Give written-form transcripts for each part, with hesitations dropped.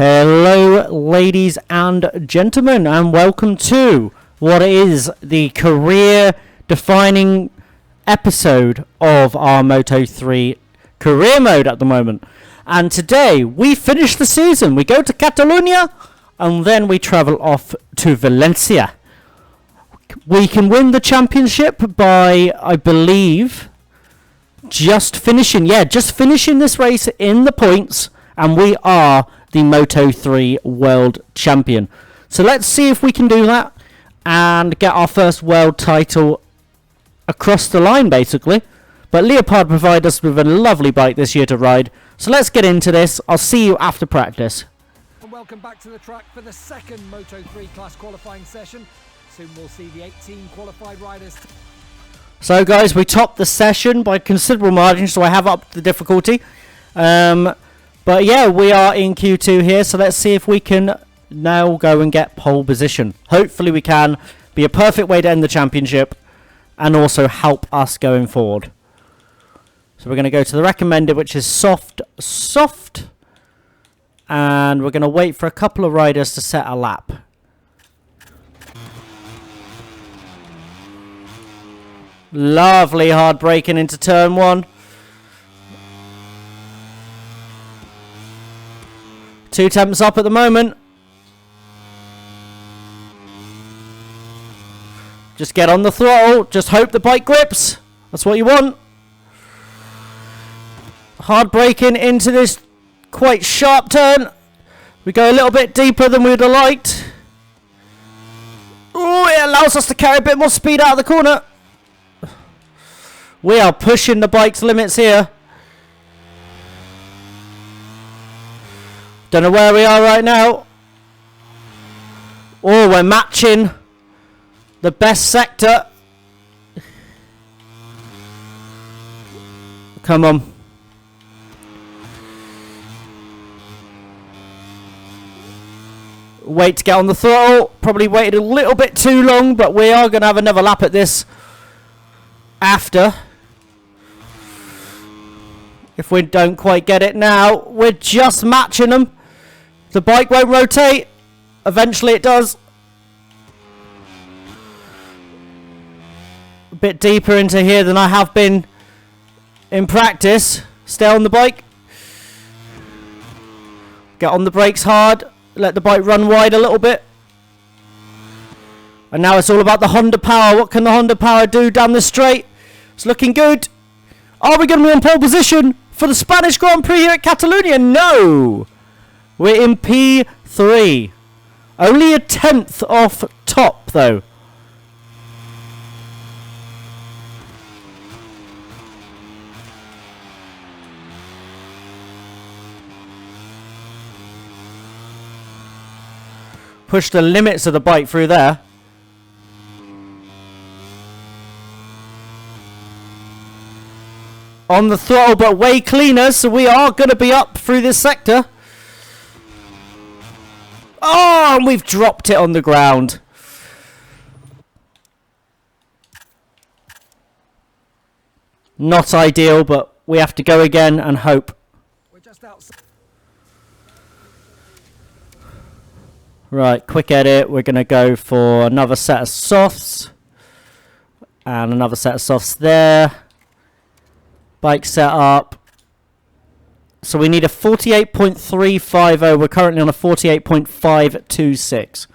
Hello, ladies and gentlemen, and welcome to what is the career-defining episode of our Moto3 career mode at the moment. And today, we finish the season. We go to Catalonia, and then we travel off to Valencia. We can win the championship by, I believe, just finishing this race in the points, and we are the Moto3 World Champion. So let's see if we can do that and get our first world title across the line, basically. But Leopard provide us with a lovely bike this year to ride. So let's get into this. I'll see you after practice. And welcome back to the track for the second Moto3 class qualifying session. Soon we'll see the 18 qualified riders. So guys, we topped the session by considerable margin, so I have upped the difficulty. But yeah, we are in Q2 here, so let's see if we can now go and get pole position. Hopefully we can. Be a perfect way to end the championship and also help us going forward. So we're going to go to the recommended, which is soft. And we're going to wait for a couple of riders to set a lap. Lovely hard braking into turn one. 2 temps up at the moment. Just get on the throttle. Just hope the bike grips. That's what you want. Hard braking into this quite sharp turn. We go a little bit deeper than we would have liked. Oh, it allows us to carry a bit more speed out of the corner. We are pushing the bike's limits here. Don't know where we are right now. Oh, we're matching the best sector. Come on. Wait to get on the throttle. Probably waited a little bit too long, but we are going to have another lap at this after. If we don't quite get it now, we're just matching them. The bike won't rotate. Eventually it does. A bit deeper into here than I have been in practice. Stay on the bike. Get on the brakes hard. Let the bike run wide a little bit. And now it's all about the Honda power. What can the Honda power do down the straight? It's looking good. Are we going to be in pole position for the Spanish Grand Prix here at Catalonia? No! We're in P3. Only a 10th off top, though. Push the limits of the bike through there. On the throttle, but way cleaner, so we are going to be up through this sector. Oh, and we've dropped it on the ground. Not ideal, but we have to go again and hope. We're just outside. Right, quick edit. We're going to go for another set of softs. And another set of softs there. Bike set up. So we need a 48.350. We're currently on a 48.526.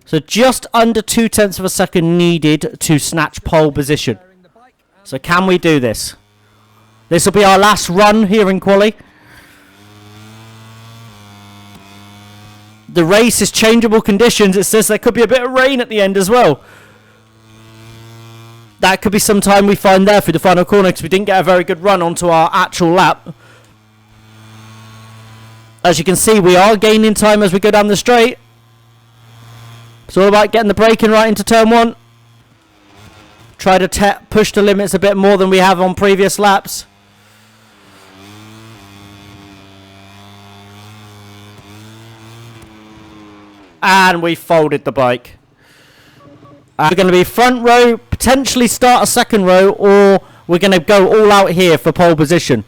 So just under 0.2 of a second needed to snatch pole position. So can we do this? This will be our last run here in quali. The race is changeable conditions. It says there could be a bit of rain at the end as well. That could be some time we find there through the final corner because we didn't get a very good run onto our actual lap. As you can see, we are gaining time as we go down the straight. It's all about getting the braking right into turn one. Try to push the limits a bit more than we have on previous laps. And we folded the bike. We're going to be front row, potentially start a second row, or we're going to go all out here for pole position.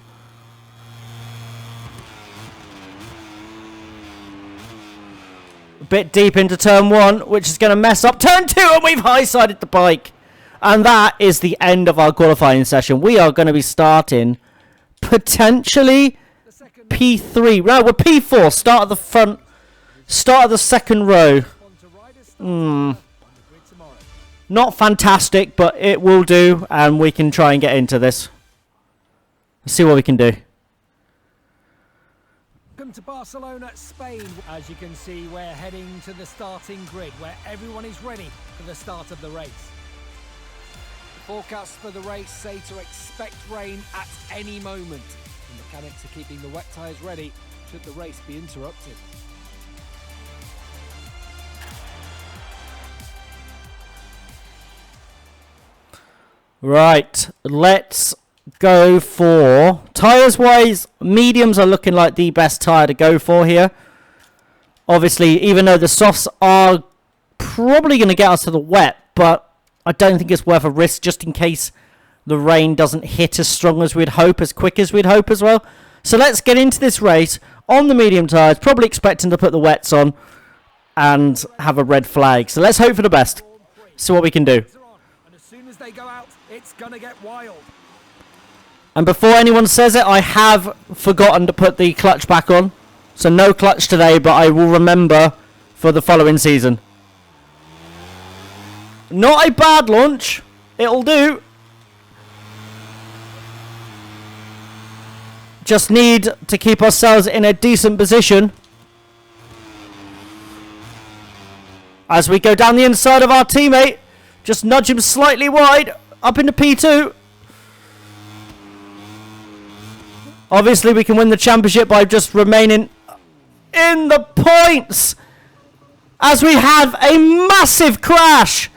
Bit deep into turn 1, which is going to mess up turn 2, and we've high-sided the bike. And that is the end of our qualifying session. We are going to be starting potentially P3. No, we're P4. Start at the front. Start of the second row. Not fantastic, but it will do, and we can try and get into this. Let's see what we can do. Welcome to Barcelona, Spain. As you can see, we're heading to the starting grid where everyone is ready for the start of the race. The forecasts for the race say to expect rain at any moment. The mechanics are keeping the wet tyres ready should the race be interrupted. Right, let's go for tyres wise. Mediums are looking like the best tyre to go for here. Obviously, even though the softs are probably going to get us to the wet, but I don't think it's worth a risk just in case the rain doesn't hit as strong as we'd hope, as quick as we'd hope as well. So let's get into this race on the medium tyres, probably expecting to put the wets on and have a red flag. So let's hope for the best. See what we can do. And as soon as they go out, it's going to get wild. And before anyone says it, I have forgotten to put the clutch back on. So no clutch today, but I will remember for the following season. Not a bad launch. It'll do. Just need to keep ourselves in a decent position as we go down the inside of our teammate. Just nudge him slightly wide up into P2. Obviously, we can win the championship by just remaining in the points as we have a massive crash.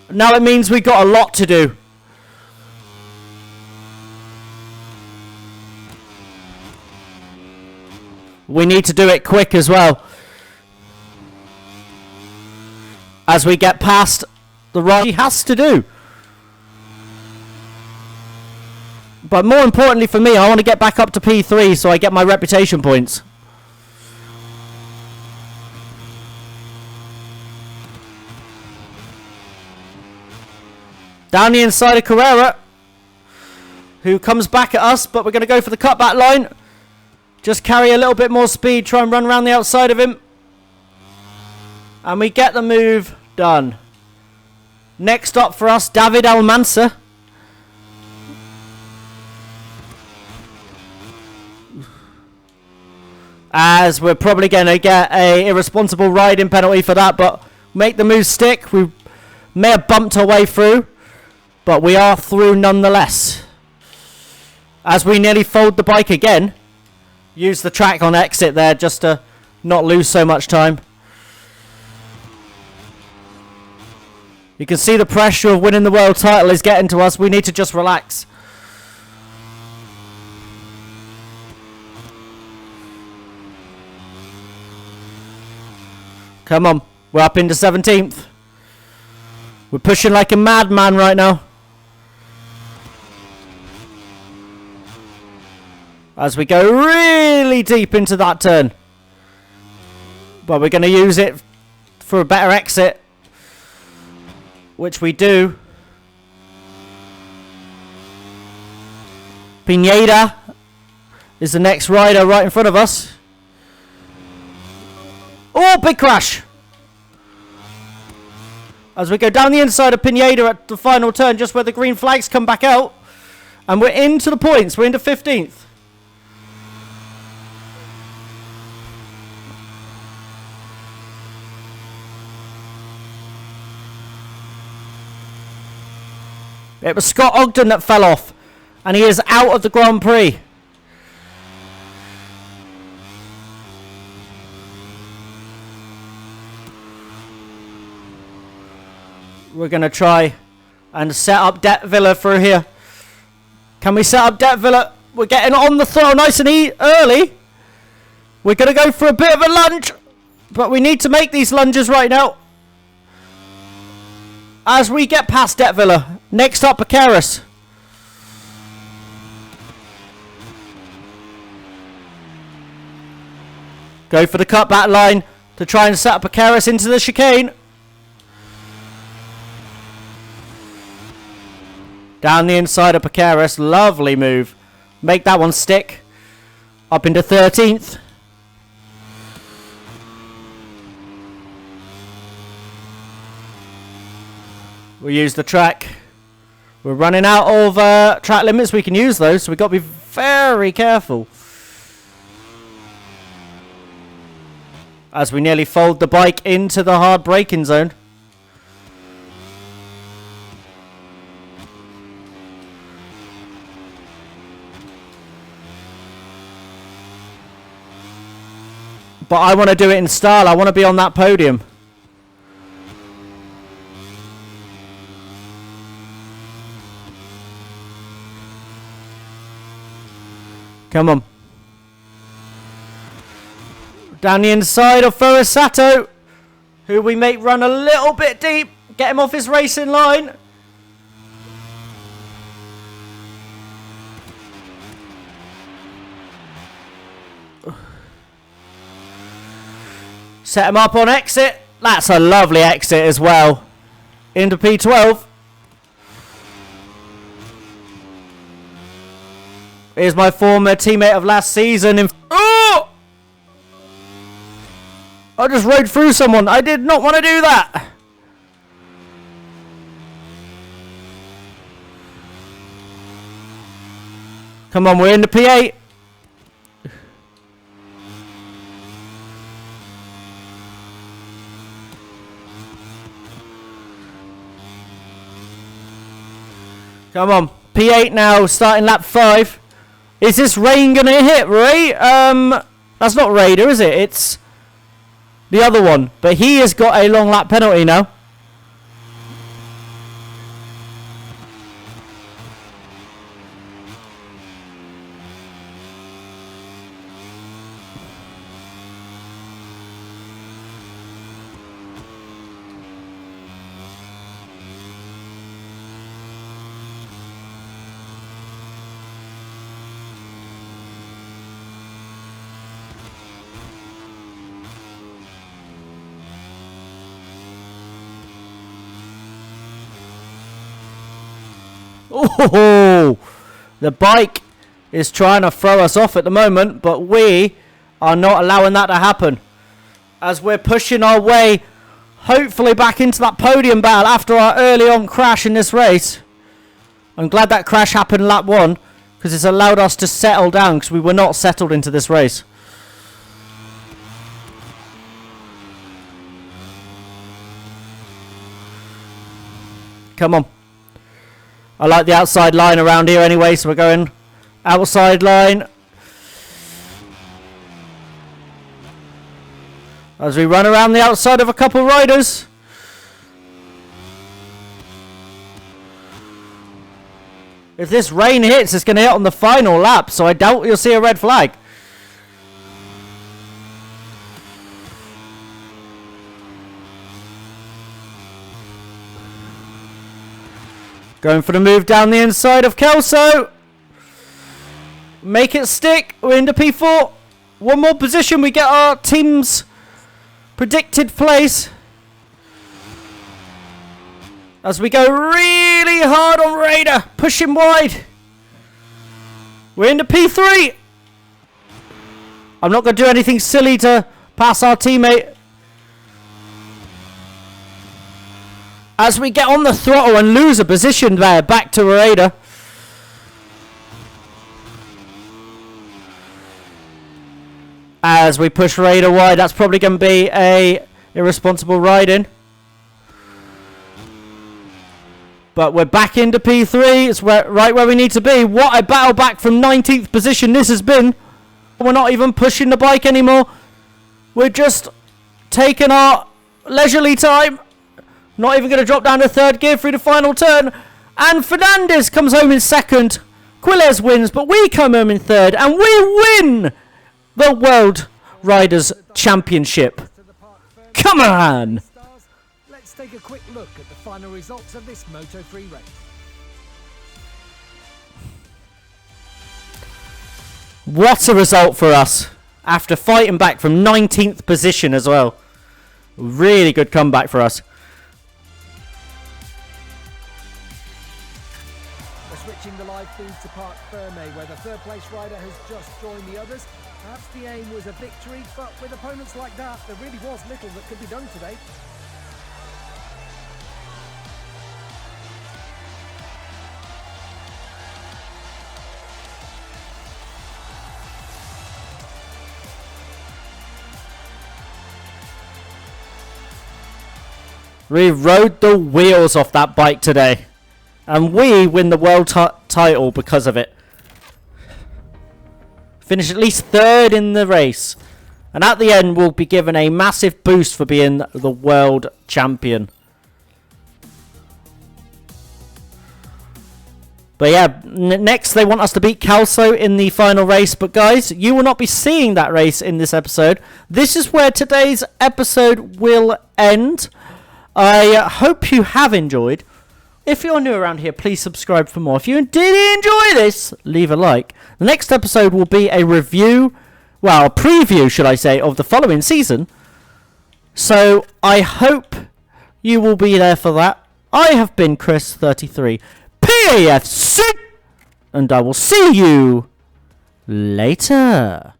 Now it means we got a lot to do. We need to do it quick as well, as we get past the run he has to do. But more importantly for me, I want to get back up to P3 so I get my reputation points. Down the inside of Carrera, who comes back at us, but we're going to go for the cutback line. Just carry a little bit more speed, try and run around the outside of him. And we get the move done. Next up for us, David Almansa. As we're probably going to get a irresponsible riding penalty for that, but make the move stick. We may have bumped our way through, but we are through nonetheless. As we nearly fold the bike again. Use the track on exit there just to not lose so much time. You can see the pressure of winning the world title is getting to us. We need to just relax. Come on. We're up into 17th. We're pushing like a madman right now. As we go really deep into that turn. But we're going to use it for a better exit. Which we do. Pineda is the next rider right in front of us. Oh, big crash. As we go down the inside of Pineda at the final turn, just where the green flags come back out. And we're into the points. We're into 15th. It was Scott Ogden that fell off, and he is out of the Grand Prix. We're going to try and set up Det Villa through here. Can we set up Det Villa? We're getting on the throw nice and early. We're going to go for a bit of a lunge, but we need to make these lunges right now. As we get past Det Villa. Next up, Acaris. Go for the cutback line. to try and set up a Karis into the chicane. Down the inside of Pakaris. Lovely move. Make that one stick. Up into 13th. We use the track. We're running out of track limits we can use though, so we've got to be very careful. As we nearly fold the bike into the hard braking zone. But I want to do it in style. I want to be on that podium. Come on. Down the inside of Furasato, who we make run a little bit deep. Get him off his racing line. Set him up on exit. That's a lovely exit as well. Into P12. Here's my former teammate of last season. Oh! I just rode through someone. I did not want to do that. Come on, we're in the P8. Come on, P8 now, starting lap 5. Is this rain gonna hit Ray? That's not Raider, is it? It's the other one. But he has got a long lap penalty now. Oh, the bike is trying to throw us off at the moment, but we are not allowing that to happen. As we're pushing our way, hopefully back into that podium battle after our early on crash in this race. I'm glad that crash happened lap 1, because it's allowed us to settle down, because we were not settled into this race. Come on. I like the outside line around here anyway, so we're going outside line. As we run around the outside of a couple riders. If this rain hits, it's going to hit on the final lap, so I doubt you'll see a red flag. Going for the move down the inside of Kelso. Make it stick. We're into P4. One more position. We get our team's predicted place. As we go really hard on Raider. Push him wide. We're into P3. I'm not going to do anything silly to pass our teammate. As we get on the throttle and lose a position there, back to Raider. As we push Raider wide, that's probably going to be a irresponsible ride-in. But we're back into P3. It's right where we need to be. What a battle back from 19th position this has been. We're not even pushing the bike anymore. We're just taking our leisurely time. Not even going to drop down to third gear through the final turn. And Fernandez comes home in second. Quiles wins, but we come home in third. And we win the World Riders' Championship. Come on! Let's take a quick look at the final results of this Moto3 race. What a result for us. After fighting back from 19th position as well. Really good comeback for us. We're switching the live feed to Parc Fermé, where the third place rider has just joined the others. Perhaps the aim was a victory, but with opponents like that, there really was little that could be done today. We rode the wheels off that bike today. And we win the world title because of it. Finish at least third in the race. And at the end, we'll be given a massive boost for being the world champion. But yeah, next they want us to beat Calso in the final race. But guys, you will not be seeing that race in this episode. This is where today's episode will end. I hope you have enjoyed. If you're new around here, please subscribe for more. If you did enjoy this, leave a like. The next episode will be a review, well, a preview, should I say, of the following season. So I hope you will be there for that. I have been Chris33, PAFC, and I will see you later.